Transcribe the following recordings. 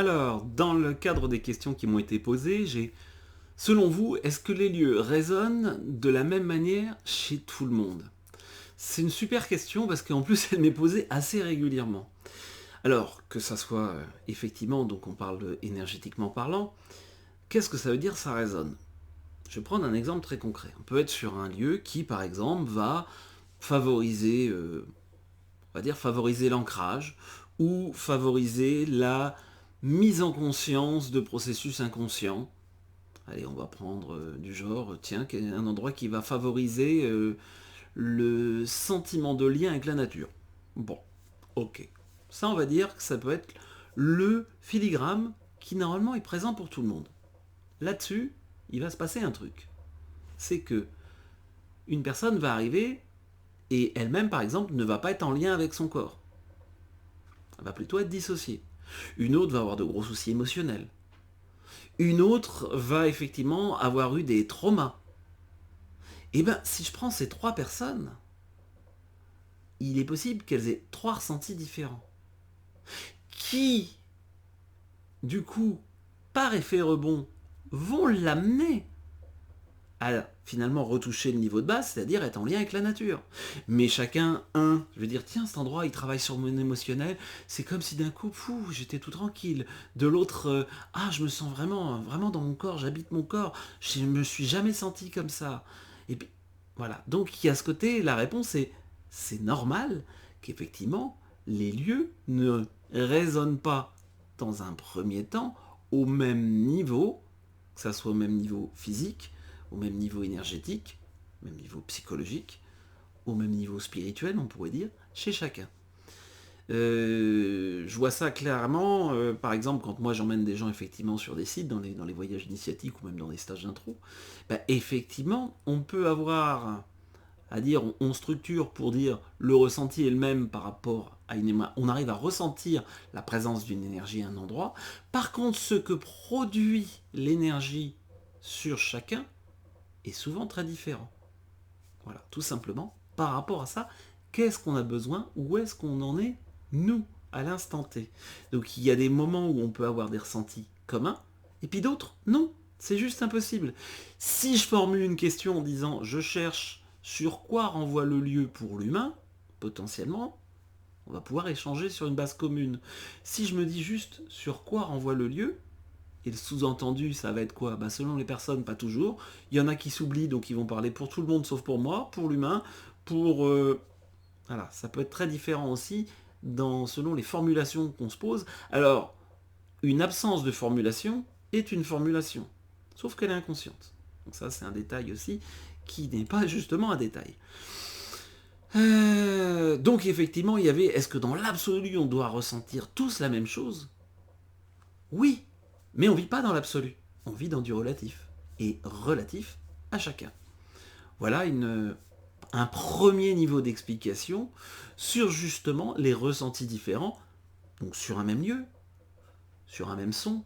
Alors, dans le cadre des questions qui m'ont été posées, selon vous, est-ce que les lieux résonnent de la même manière chez tout le monde? C'est une super question parce qu'en plus elle m'est posée assez régulièrement. Alors, que ça soit effectivement, donc on parle énergétiquement parlant, qu'est-ce que ça veut dire ça résonne? Je vais prendre un exemple très concret. On peut être sur un lieu qui, par exemple, va favoriser, on va dire favoriser l'ancrage ou favoriser la mise en conscience de processus inconscients. Allez, on va prendre du genre, tiens, un endroit qui va favoriser le sentiment de lien avec la nature. Bon, ok. Ça, on va dire que ça peut être le filigrane qui normalement est présent pour tout le monde. Là-dessus, il va se passer un truc. C'est que une personne va arriver et elle-même, par exemple, ne va pas être en lien avec son corps. Elle va plutôt être dissociée. Une autre va avoir de gros soucis émotionnels. Une autre va effectivement avoir eu des traumas. Et bien, si je prends ces trois personnes, il est possible qu'elles aient trois ressentis différents. Qui, du coup, par effet rebond, vont l'amener à finalement retoucher le niveau de base, c'est-à-dire être en lien avec la nature. Mais chacun, je veux dire, tiens, cet endroit, il travaille sur mon émotionnel, c'est comme si d'un coup, j'étais tout tranquille. De l'autre, je me sens vraiment, vraiment dans mon corps, j'habite mon corps, je me suis jamais senti comme ça. Et puis, voilà. Donc, il y a ce côté, la réponse est, c'est normal qu'effectivement, les lieux ne résonnent pas, dans un premier temps, au même niveau, que ça soit au même niveau physique, au même niveau énergétique, au même niveau psychologique, au même niveau spirituel, on pourrait dire, chez chacun. Je vois ça clairement, par exemple, quand moi j'emmène des gens effectivement sur des sites, dans les voyages initiatiques ou même dans des stages d'intro, effectivement, on peut avoir à dire, on structure pour dire le ressenti est le même par rapport à on arrive à ressentir la présence d'une énergie à un endroit. Par contre, ce que produit l'énergie sur chacun est souvent très différent. Voilà, tout simplement, par rapport à ça, qu'est-ce qu'on a besoin, où est-ce qu'on en est, nous, à l'instant T. Donc il y a des moments où on peut avoir des ressentis communs, et puis d'autres, non, c'est juste impossible. Si je formule une question en disant, je cherche sur quoi renvoie le lieu pour l'humain, potentiellement, on va pouvoir échanger sur une base commune. Si je me dis juste sur quoi renvoie le lieu, et le sous-entendu, ça va être quoi? Selon les personnes, pas toujours. Il y en a qui s'oublient, donc ils vont parler pour tout le monde, sauf pour moi, pour l'humain, pour... Voilà, ça peut être très différent aussi selon les formulations qu'on se pose. Alors, une absence de formulation est une formulation, sauf qu'elle est inconsciente. Donc ça, c'est un détail aussi qui n'est pas justement un détail. Donc effectivement, il y avait, est-ce que dans l'absolu, on doit ressentir tous la même chose? Oui, mais on ne vit pas dans l'absolu, on vit dans du relatif, et relatif à chacun. Voilà un premier niveau d'explication sur justement les ressentis différents, donc sur un même lieu, sur un même son,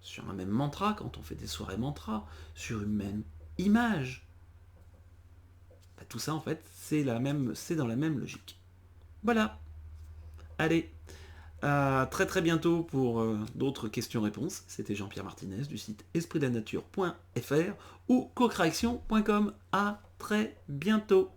sur un même mantra quand on fait des soirées mantra, sur une même image. Tout ça en fait, c'est dans la même logique. Voilà. Allez, à très très bientôt pour d'autres questions-réponses. C'était Jean-Pierre Martinez du site espritdanature.fr ou cocreaction.com. À très bientôt.